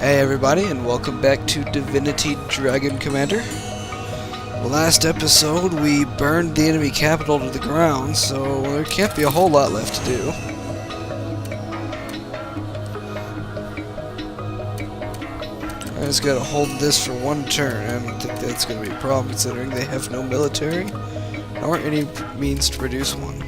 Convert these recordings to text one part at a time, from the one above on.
Hey everybody, and welcome back to Divinity Dragon Commander. Last episode, we burned the enemy capital to the ground, so there can't be a whole lot left to do. I just gotta hold this for one turn. I don't think that's gonna be a problem, considering they have no military, nor any means to produce one.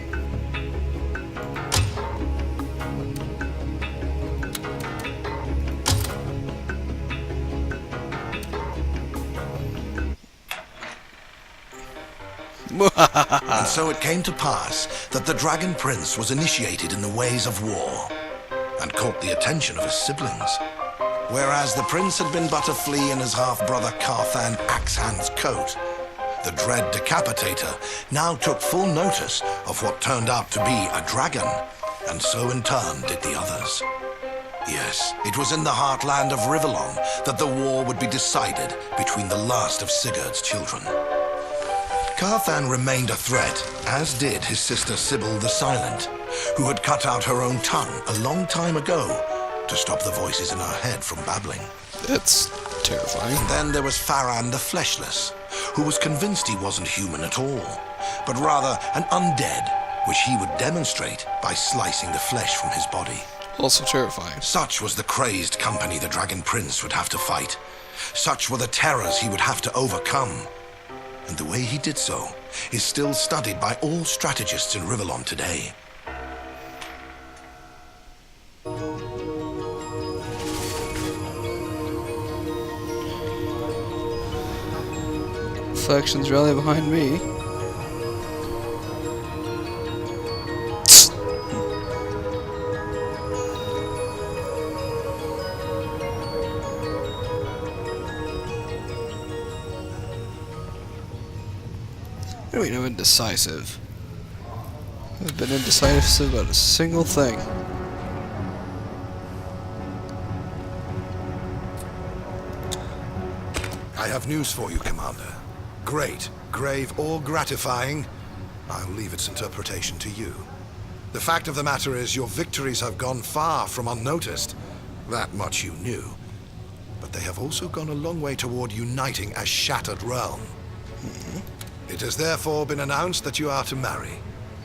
And so it came to pass that the Dragon Prince was initiated in the ways of war, and caught the attention of his siblings. Whereas the prince had been but a flea in his half-brother Carthan Axehand's coat, the dread Decapitator now took full notice of what turned out to be a dragon, and so in turn did the others. Yes, it was in the heartland of Rivellon that the war would be decided between the last of Sigurd's children. Carthan remained a threat, as did his sister Sybil the Silent, who had cut out her own tongue a long time ago to stop the voices in her head from babbling. That's terrifying. And then there was Faran the Fleshless, who was convinced he wasn't human at all, but rather an undead, which he would demonstrate by slicing the flesh from his body. Also terrifying. Such was the crazed company the Dragon Prince would have to fight. Such were the terrors he would have to overcome. And the way he did so is still studied by all strategists in Rivellon today. Factions rally behind me. I mean, I'm indecisive. I've been indecisive about a single thing. I have news for you, Commander. Great, grave, or gratifying. I'll leave its interpretation to you. The fact of the matter is your victories have gone far from unnoticed. That much you knew. But they have also gone a long way toward uniting a shattered realm. It has therefore been announced that you are to marry,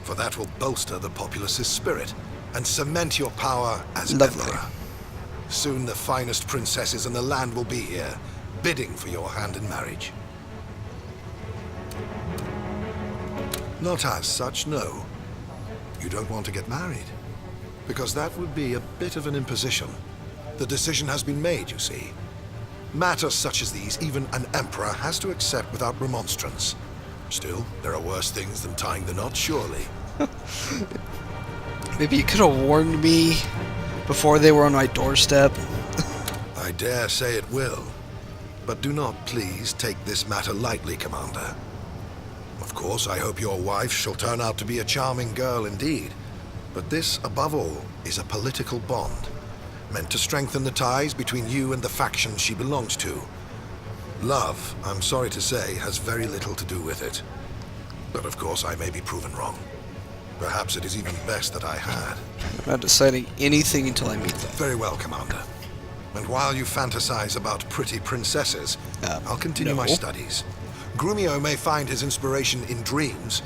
for that will bolster the populace's spirit and cement your power as Lovely. emperor. Soon the finest princesses in the land will be here, bidding for your hand in marriage. Not as such, no. You don't want to get married, because that would be a bit of an imposition. The decision has been made, you see. Matters such as these, even an emperor has to accept without remonstrance. Still, there are worse things than tying the knot, surely. Maybe you could have warned me before they were on my doorstep. I dare say it will. But do not, please, take this matter lightly, Commander. Of course, I hope your wife shall turn out to be a charming girl indeed. But this, above all, is a political bond, meant to strengthen the ties between you and the faction she belongs to. Love, I'm sorry to say, has very little to do with it. But of course, I may be proven wrong. Perhaps it is even best that I had. I'm not deciding anything until I meet them. Very well, Commander. And while you fantasize about pretty princesses, I'll continue my studies. Grumio may find his inspiration in dreams,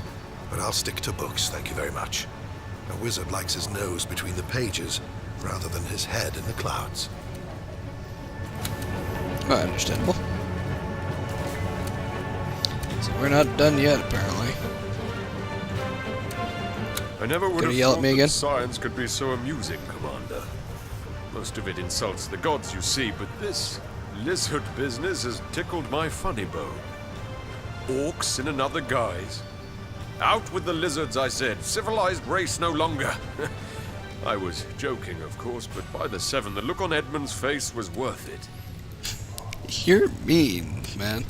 but I'll stick to books, thank you very much. A wizard likes his nose between the pages, rather than his head in the clouds. Understandable. So we're not done yet, apparently. I never would Gonna have yell at thought me that again? science could be so amusing, Commander. Most of it insults the gods, you see, but this lizard business has tickled my funny bone. Orcs in another guise. Out with the lizards, I said. Civilized race no longer. I was joking, of course, but by the seven, the look on Edmund's face was worth it. You're mean, man.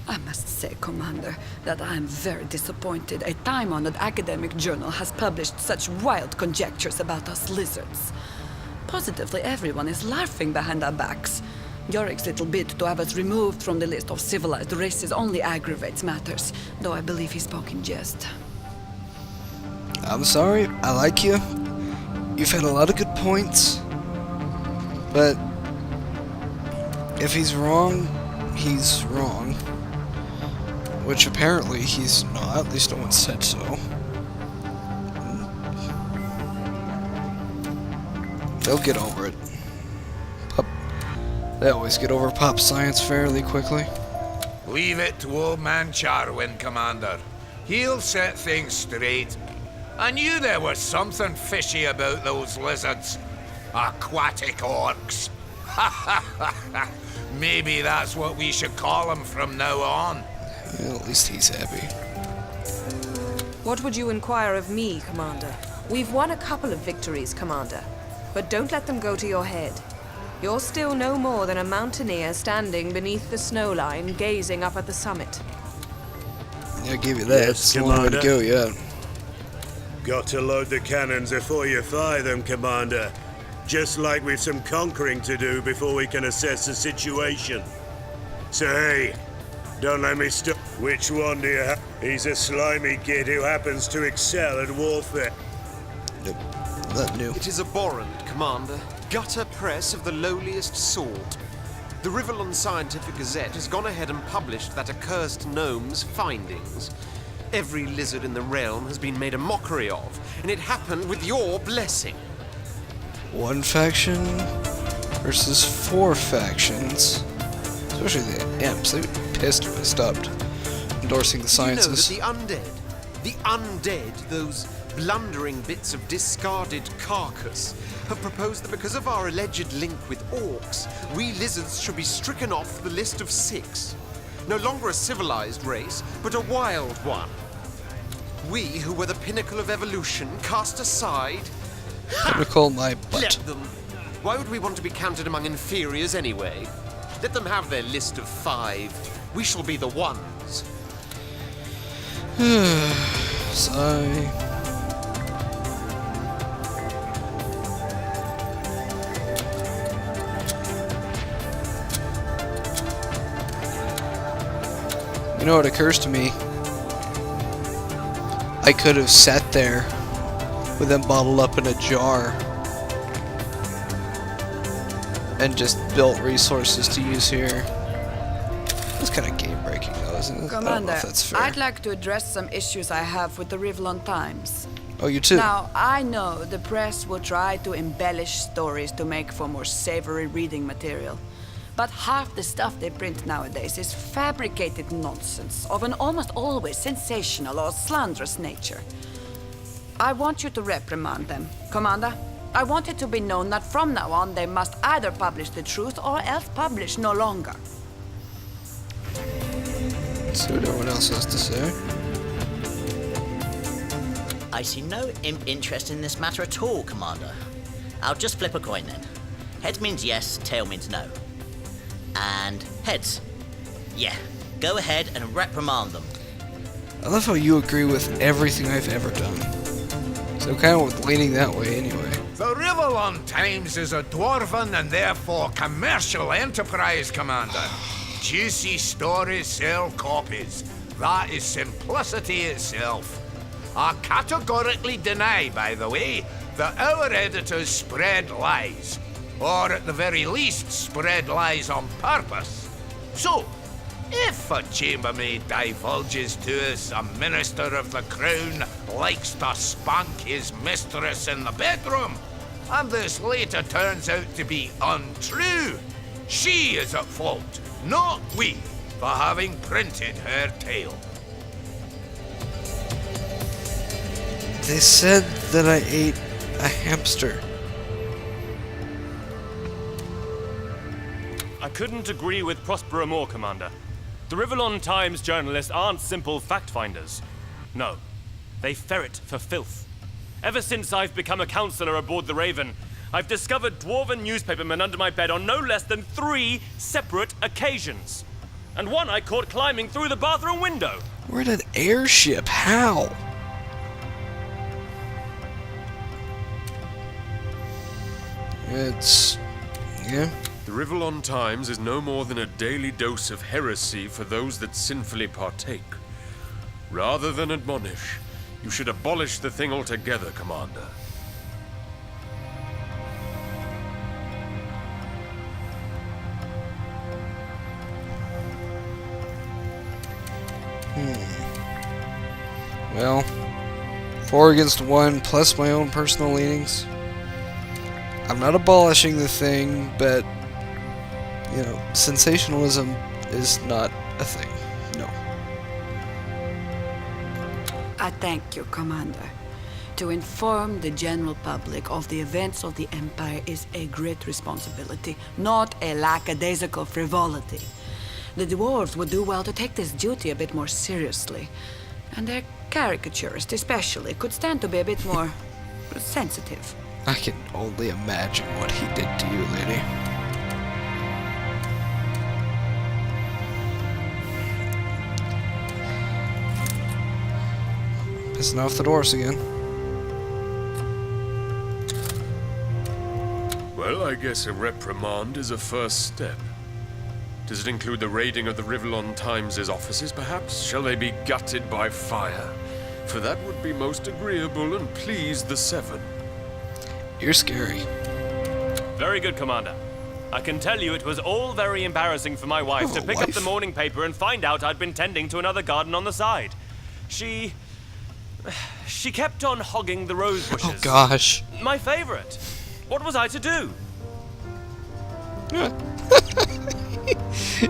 I must say, Commander, that I am very disappointed a time-honored academic journal has published such wild conjectures about us lizards. Positively everyone is laughing behind our backs. Yorick's little bid to have us removed from the list of civilized races only aggravates matters, though I believe he spoke in jest. I'm sorry, I like you. You've had a lot of good points, but if he's wrong, he's wrong. Which apparently he's not, at least no one said so. They'll get over it. They always get over pop science fairly quickly. Leave it to old man Charwin, Commander. He'll set things straight. I knew there was something fishy about those lizards. Aquatic orcs. Maybe that's what we should call them from now on. Well, at least he's happy. What would you inquire of me, Commander? We've won a couple of victories, Commander. But don't let them go to your head. You're still no more than a mountaineer standing beneath the snow line, gazing up at the summit. Yeah, I'll give you that. Yes, It's a long way to Commander. go, yeah. Got to load the cannons before you fire them, Commander. Just like we've some conquering to do before we can assess the situation. So hey, don't let me stop. Which one do you have? He's a slimy kid who happens to excel at warfare. Nope. That new. It is abhorrent, Commander. Gutter press of the lowliest sort. The Rivellon Scientific Gazette has gone ahead and published that accursed gnome's findings. Every lizard in the realm has been made a mockery of, and it happened with your blessing. One faction versus 4 factions. Especially the imps. They'd be pissed if I stopped endorsing the sciences. You know that the undead, those blundering bits of discarded carcass, have proposed that because of our alleged link with orcs, we lizards should be stricken off the list of 6. No longer a civilized race, but a wild one. We, who were the pinnacle of evolution, cast aside. Pinnacle my butt. Let them. Why would we want to be counted among inferiors anyway? Let them have their list of 5. We shall be the ones. Sigh. You know what occurs to me? I could have sat there with them bottled up in a jar and just built resources to use here. That's kind of game breaking though, isn't it? I don't know Commander, if that's fair. I'd like to address some issues I have with the Rivellon Times. Oh, you too? Now, I know the press will try to embellish stories to make for more savory reading material. But half the stuff they print nowadays is fabricated nonsense of an almost always sensational or slanderous nature. I want you to reprimand them, Commander. I want it to be known that from now on they must either publish the truth or else publish no longer. Let's see what everyone else has to say. I see no imp interest in this matter at all, Commander. I'll just flip a coin then. Heads means yes, tail means no. And heads. Yeah, go ahead and reprimand them. I love how you agree with everything I've ever done. So kind of leaning that way anyway. The Rivellon Times is a dwarven and therefore commercial enterprise, Commander. Juicy stories sell copies. That is simplicity itself. I categorically deny, by the way, that our editors spread lies. Or at the very least, spread lies on purpose. So, if a chambermaid divulges to us a minister of the crown likes to spank his mistress in the bedroom, and this later turns out to be untrue, she is at fault, not we, for having printed her tale. They said that I ate a hamster. I couldn't agree with Prospero more, Commander. The Rivellon Times journalists aren't simple fact-finders. No, they ferret for filth. Ever since I've become a counselor aboard the Raven, I've discovered dwarven newspapermen under my bed on no less than 3 separate occasions. And one I caught climbing through the bathroom window. We're in an airship. How? It's... yeah. The Rivellon Times is no more than a daily dose of heresy for those that sinfully partake. Rather than admonish, you should abolish the thing altogether, Commander. 4 against 1 plus my own personal leanings. I'm not abolishing the thing, but, you know, sensationalism is not a thing. No. I thank you, Commander. To inform the general public of the events of the Empire is a great responsibility, not a lackadaisical frivolity. The dwarves would do well to take this duty a bit more seriously, and their caricaturist especially could stand to be a bit more sensitive. I can only imagine what he did to you, lady. Pissing off the dwarves again. Well, I guess a reprimand is a first step. Does it include the raiding of the Rivellon Times' offices, perhaps? Shall they be gutted by fire? For that would be most agreeable and please the Seven. You're scary. Very good, Commander. I can tell you it was all very embarrassing for my wife to pick up the morning paper and find out I'd been tending to another garden on the side. She kept on hogging the rose bushes. Oh gosh. My favorite. What was I to do?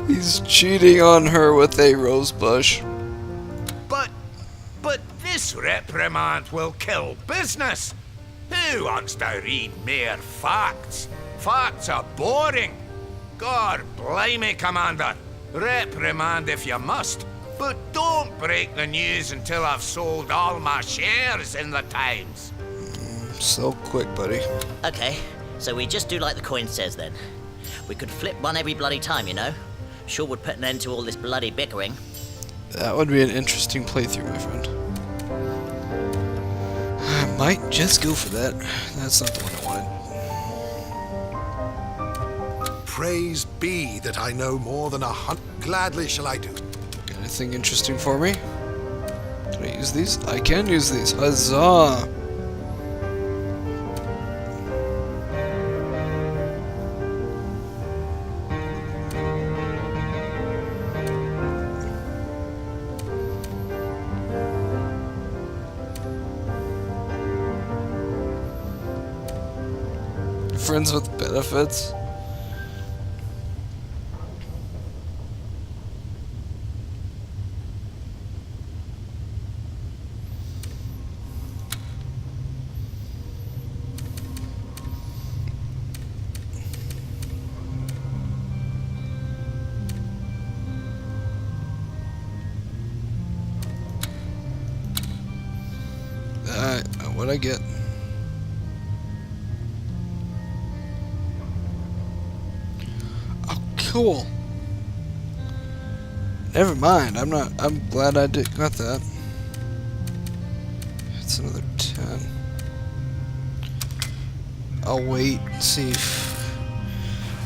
He's cheating on her with a rose bush. But this reprimand will kill business. Who wants to read mere facts? Facts are boring. God blimey, Commander. Reprimand if you must, but don't break the news until I've sold all my shares in the Times. So quick, buddy. Okay, so we just do like the coin says then. We could flip one every bloody time, you know? Sure would put an end to all this bloody bickering. That would be an interesting playthrough, my friend. I might just go for that. That's not the one I wanted. Praise be that I know more than 100. Gladly shall I do. Got anything interesting for me? Can I use these? I can use these. Huzzah! Friends with benefits. What'd I get? Cool. Never mind. I'm glad I got that. It's another 10. I'll wait and see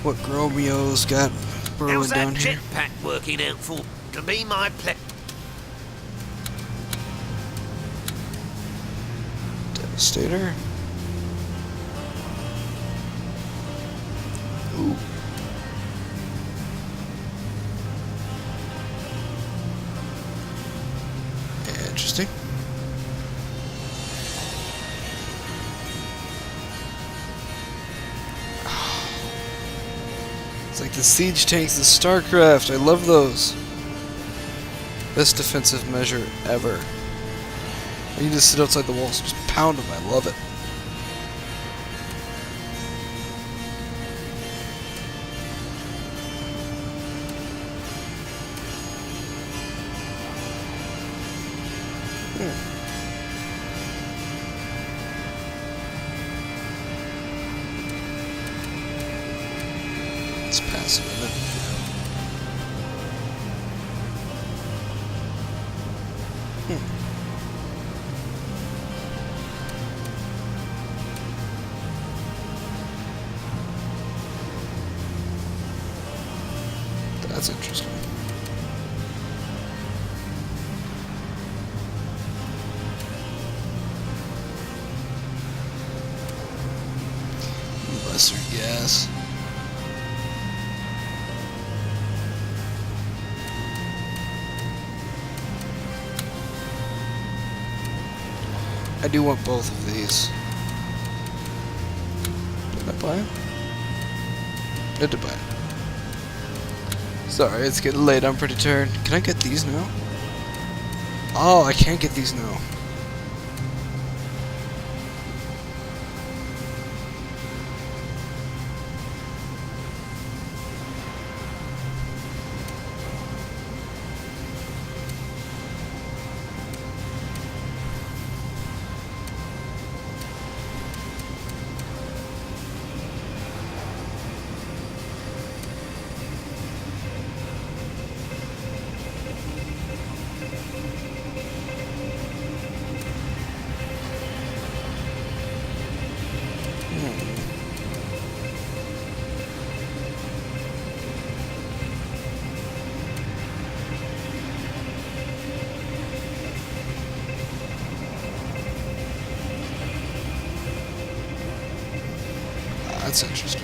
what Gromio's got brewing down here. How's that jetpack working out for? To be my Devastator. Ooh. Interesting. It's like the siege tanks in StarCraft. I love those. Best defensive measure ever. You just sit outside the walls and just pound them. I love it. It's passive, isn't it? That's interesting. Lesser gas. I do want both of these. Did I buy them? Did I buy them? Sorry, it's getting late. I'm pretty tired. Can I get these now? Oh, I can't get these now. That's interesting.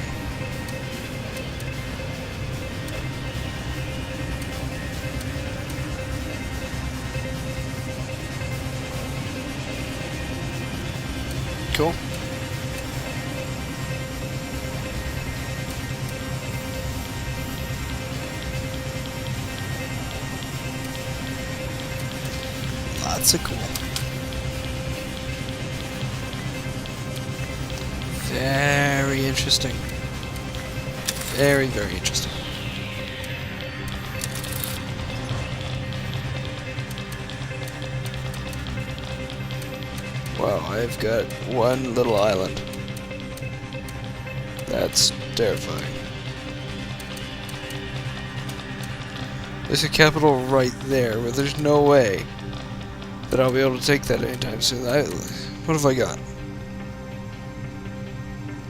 Cool. Lots of cool. Very interesting. Very, very interesting. Wow, I've got one little island. That's terrifying. There's a capital right there, but there's no way that I'll be able to take that anytime soon. What have I got?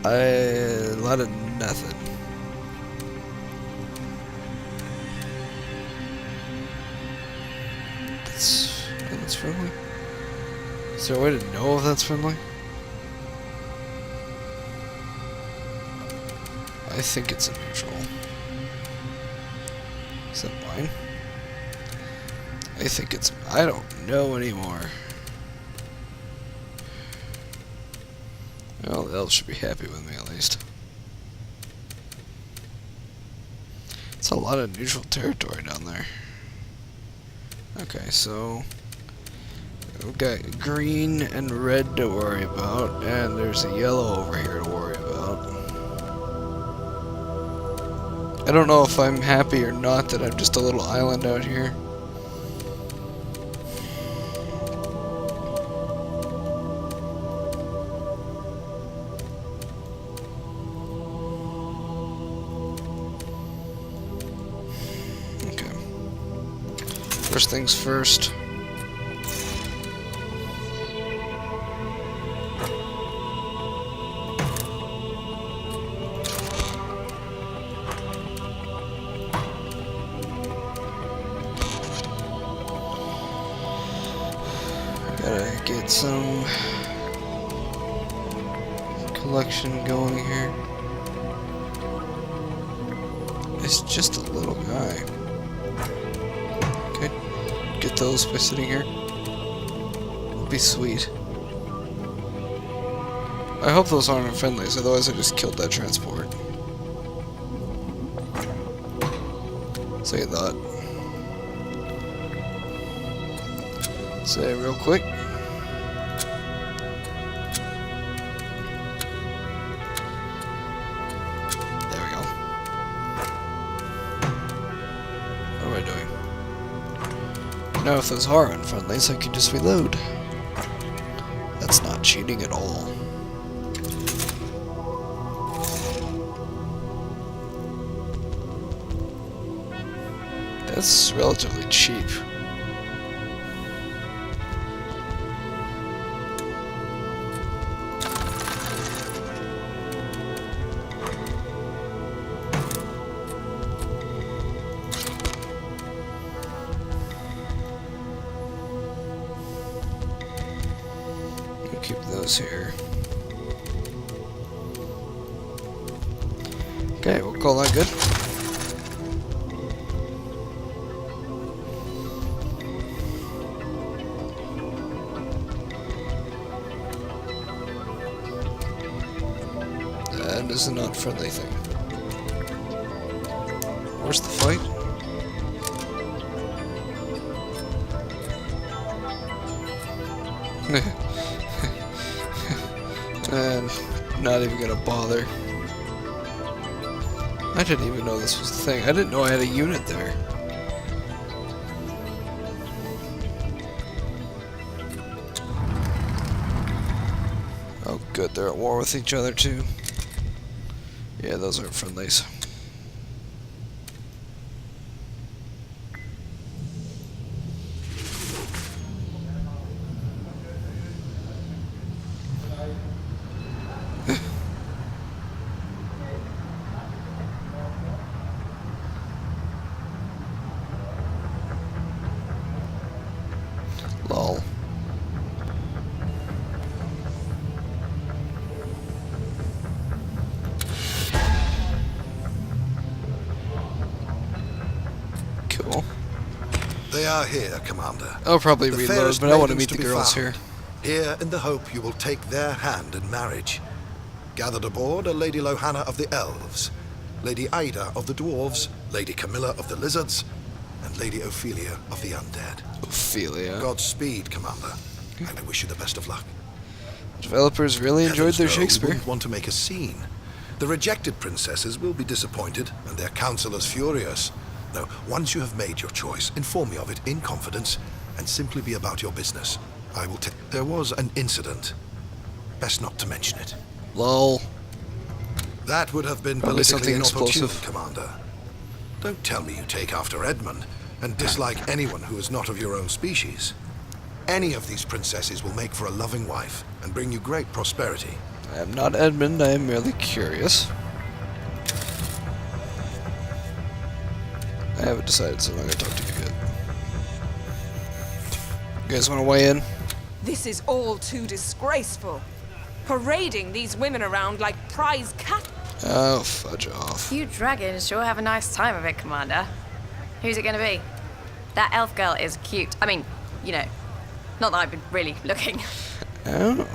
A lot of nothing. That's friendly? Is there a way to know if that's friendly? I think it's a neutral. Is that mine? I think it's... I don't know anymore. Well, the elves should be happy with me, at least. It's a lot of neutral territory down there. Okay, so... we've got green and red to worry about, and there's a yellow over here to worry about. I don't know if I'm happy or not that I'm just a little island out here. First things first. Gotta get some collection going here. It's just a little guy. Get those by sitting here. It'd be sweet. I hope those aren't friendlies, otherwise I just killed that transport. Say that. Say it real quick. There we go. What am I doing? Now if those are unfriendlies, I can just reload. That's not cheating at all. That's relatively cheap. Keep those here. Okay, we'll call that good. That is a not friendly thing. Where's the fight? And not even gonna bother. I didn't even know this was the thing. I didn't know I had a unit there. Oh good, they're at war with each other too. Yeah, those aren't friendlies. Lol. Cool. They are here, Commander. I'll probably The reload, fairest but I want to maidens meet the be girls found. Here in the hope you will take their hand in marriage. Gathered aboard are Lady Lohanna of the Elves, Lady Ida of the Dwarves, Lady Camilla of the Lizards, and Lady Ophelia of the Undead. Ophelia. Godspeed, Commander, and I wish you the best of luck. Developers really enjoyed their Heavens, no, we Shakespeare. wouldn't want to make a scene. The rejected princesses will be disappointed, and their counselors furious. No, once you have made your choice, inform me of it in confidence, and simply be about your business. I will take. There was an incident. Best not to mention it. Lol. That would have been Probably politically something inopportune, explosive. Commander. Don't tell me you take after Edmund, and dislike anyone who is not of your own species. Any of these princesses will make for a loving wife, and bring you great prosperity. I am not Edmund, I am merely curious. I haven't decided, so I'm not going to talk to you yet. You guys want to weigh in? This is all too disgraceful. Parading these women around like prize cattle. Oh, fudge off. You dragons sure have a nice time of it, Commander. Who's it gonna be? That elf girl is cute. I mean, you know, not that I've been really looking. Oh.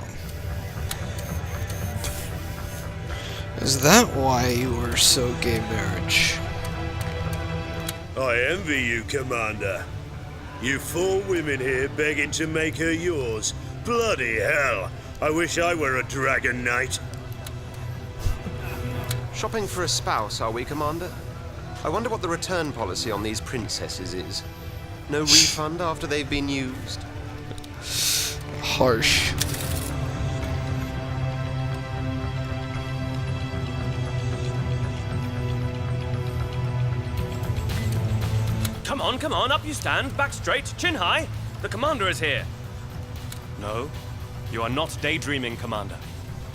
Is that why you were so gay marriage? I envy you, Commander. You 4 women here begging to make her yours. Bloody hell! I wish I were a dragon knight. Shopping for a spouse, are we, Commander? I wonder what the return policy on these princesses is. No refund after they've been used? Harsh. Come on, up you stand, back straight, chin high. The commander is here. No, you are not daydreaming, Commander.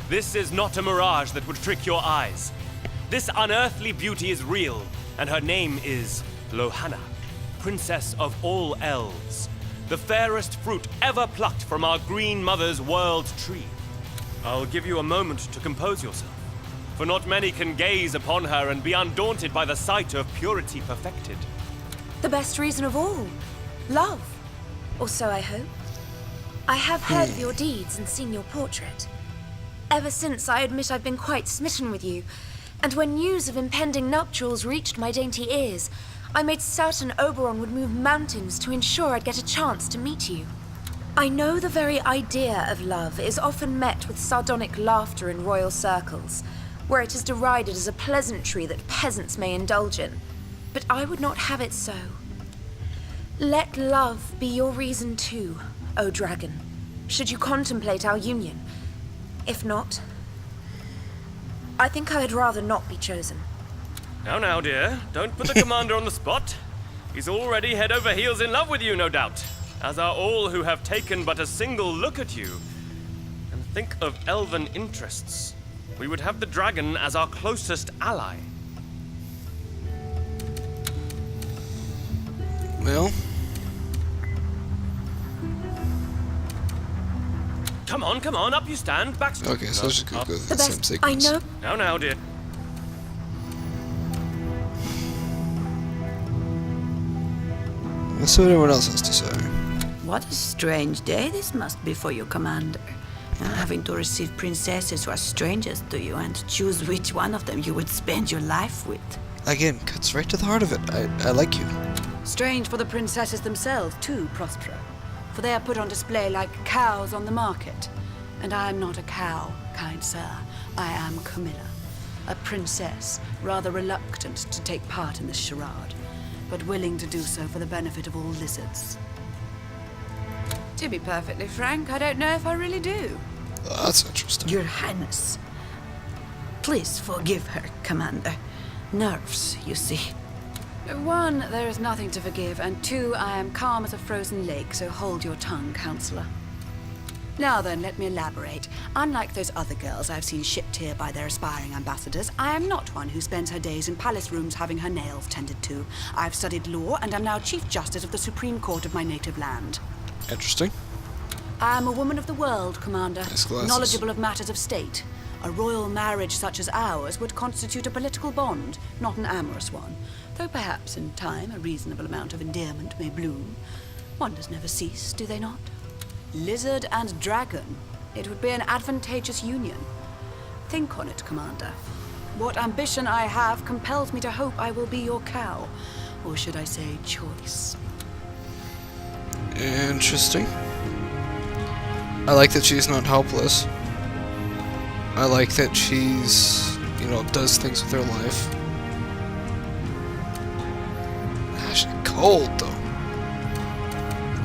This is not a mirage that would trick your eyes. This unearthly beauty is real, and her name is Lohanna, Princess of all Elves, the fairest fruit ever plucked from our Green Mother's world tree. I'll give you a moment to compose yourself, for not many can gaze upon her and be undaunted by the sight of purity perfected. The best reason of all. Love. Or so I hope. I have heard of your deeds and seen your portrait. Ever since, I admit I've been quite smitten with you, and when news of impending nuptials reached my dainty ears, I made certain Oberon would move mountains to ensure I'd get a chance to meet you. I know the very idea of love is often met with sardonic laughter in royal circles, where it is derided as a pleasantry that peasants may indulge in. But I would not have it so. Let love be your reason too, O dragon, should you contemplate our union. If not, I think I'd rather not be chosen. Now, dear, don't put the commander on the spot. He's already head over heels in love with you, no doubt, as are all who have taken but a single look at you. And think of elven interests. We would have the dragon as our closest ally. Well, Come on, up you stand, back straight. okay, so let's just go through The the same best sequence. I know. Now, dear. Let's see what everyone else has to say. What a strange day this must be for you, Commander. Having to receive princesses who are strangers to you and choose which one of them you would spend your life with. Again, cuts right to the heart of it. I like you. Strange for the princesses themselves, too, Prospero. For they are put on display like cows on the market. And I am not a cow, kind sir. I am Camilla, a princess, rather reluctant to take part in this charade, but willing to do so for the benefit of all lizards. To be perfectly frank, I don't know if I really do. That's interesting. Your Highness, please forgive her, Commander. Nerves, you see. One, there is nothing to forgive, and two, I am calm as a frozen lake, so hold your tongue, Counselor. Now then, let me elaborate. Unlike those other girls I've seen shipped here by their aspiring ambassadors, I am not one who spends her days in palace rooms having her nails tended to. I've studied law and am now Chief Justice of the Supreme Court of my native land. Interesting. I am a woman of the world, Commander, Nice glasses. knowledgeable of matters of state. A royal marriage such as ours would constitute a political bond, not an amorous one. Though perhaps in time a reasonable amount of endearment may bloom. Wonders never cease, do they not? Lizard and dragon. It would be an advantageous union. Think on it, Commander. What ambition I have compels me to hope I will be your cow. Or should I say choice? Interesting. I like that she's not helpless. I like that she's, does things with her life. Actually, cold, though.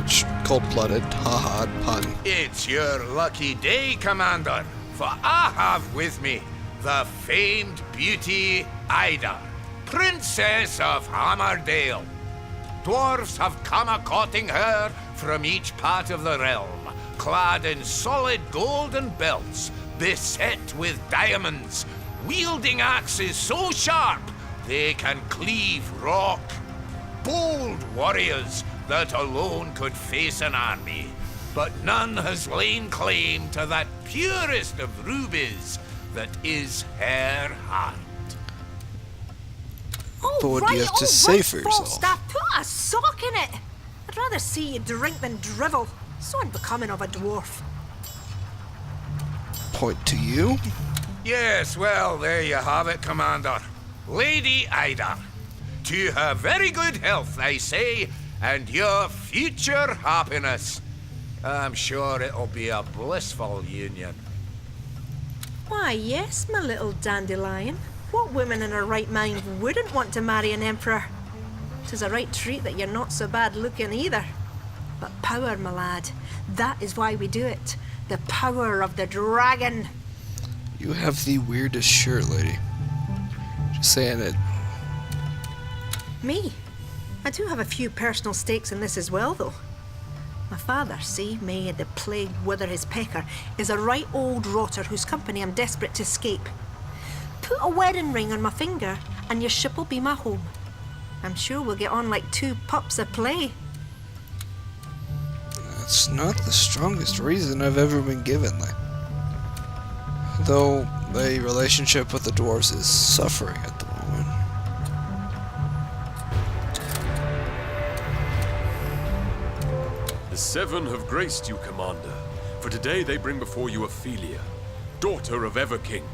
Which, cold-blooded, haha, pun. It's your lucky day, Commander, for I have with me the famed beauty Ida, Princess of Hammerdale. Dwarves have come a-courting her from each part of the realm, clad in solid golden belts, beset with diamonds, wielding axes so sharp they can cleave rock. Bold warriors that alone could face an army, but none has laid claim to that purest of rubies that is her heart. But what do you have to say for yourself? Falstaff, put a sock in it. I'd rather see you drink than drivel. So unbecoming of a dwarf. Point to you? Yes, well, there you have it, Commander. Lady Ida. To her very good health, I say, and your future happiness. I'm sure it'll be a blissful union. Why, yes, my little dandelion. What woman in her right mind wouldn't want to marry an emperor? 'Tis a right treat that you're not so bad looking either. But power, my lad, that is why we do it. The power of the dragon. You have the weirdest shirt, lady. Just saying it. Me? I do have a few personal stakes in this as well, though. My father, see, may the plague wither his pecker, is a right old rotter whose company I'm desperate to escape. Put a wedding ring on my finger, and your ship will be my home. I'm sure we'll get on like two pups of play. That's not the strongest reason I've ever been given. Though the relationship with the dwarves is suffering at the moment. The Seven have graced you, Commander. For today they bring before you Ophelia, daughter of Everking,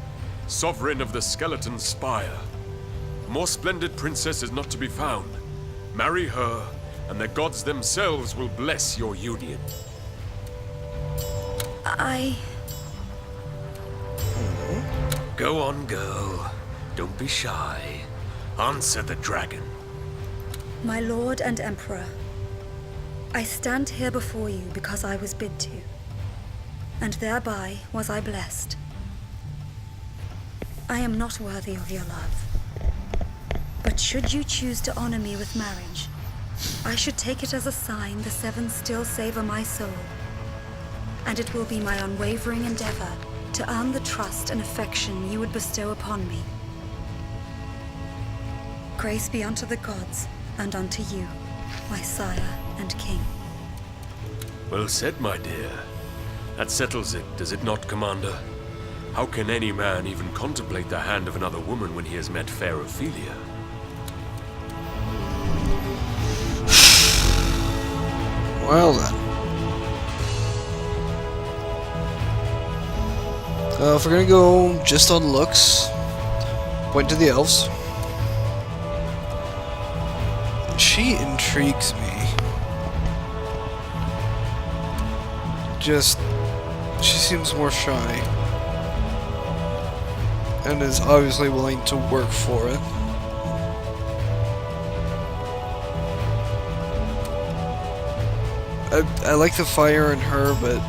sovereign of the Skeleton Spire. A more splendid princess is not to be found. Marry her, and the gods themselves will bless your union. Go on, girl. Don't be shy. Answer the dragon. My lord and emperor, I stand here before you because I was bid to, and thereby was I blessed. I am not worthy of your love, but should you choose to honor me with marriage, I should take it as a sign the Seven still savor my soul, and it will be my unwavering endeavor to earn the trust and affection you would bestow upon me. Grace be unto the gods and unto you, my sire and king. Well said, my dear. That settles it, does it not, Commander? How can any man even contemplate the hand of another woman when he has met fair Ophelia? Well then. If we're gonna go just on looks, point to the elves. She intrigues me. She seems more shy. And is obviously willing to work for it. I like the fire in her, but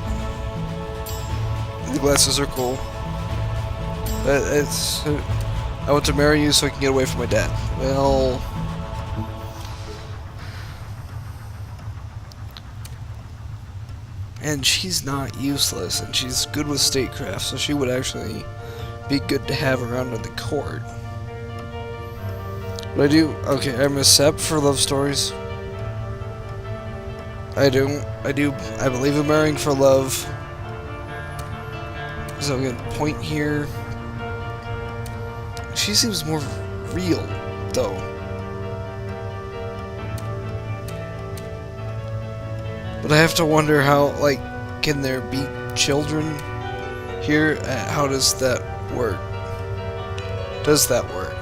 the glasses are cool. I want to marry you so I can get away from my dad. Well... And she's not useless, and she's good with statecraft, so she would actually be good to have around in the court. But I'm a sep for love stories. I believe in marrying for love. So I'm gonna point here. She seems more real, though. But I have to wonder how, like, can there be children here? How does that work? Does that work?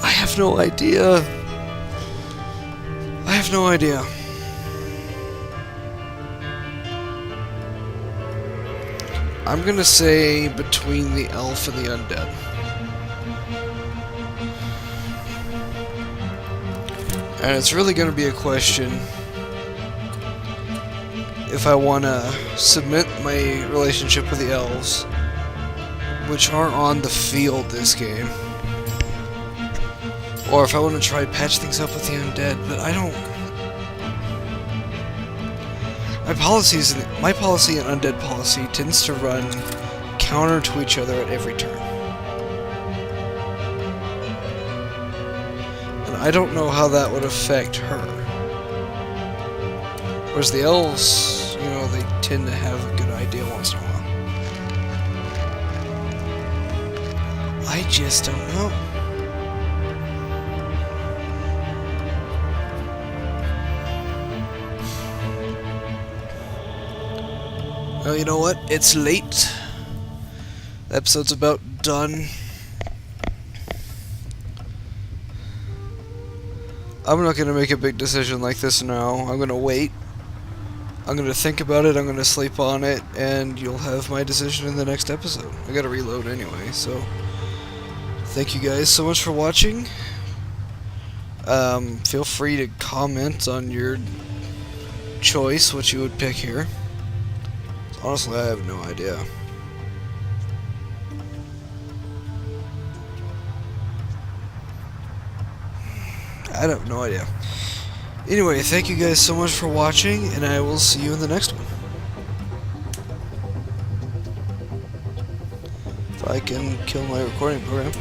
I have no idea. I have no idea. I'm gonna say between the elf and the undead. And it's really gonna be a question if I wanna submit my relationship with the elves, which are on the field this game, or if I wanna try to patch things up with the undead, but I don't... My policy and undead policy tends to run counter to each other at every turn. And I don't know how that would affect her. Whereas the elves, you know, they tend to have a good idea once in a while. I just don't know. Well, you know what? It's late. The episode's about done. I'm not gonna make a big decision like this now. I'm gonna wait. I'm gonna think about it, I'm gonna sleep on it, and you'll have my decision in the next episode. I gotta reload anyway, so... Thank you guys so much for watching. Feel free to comment on your choice, what you would pick here. Honestly, I have no idea. I have no idea. Anyway, thank you guys so much for watching, and I will see you in the next one. If I can kill my recording program.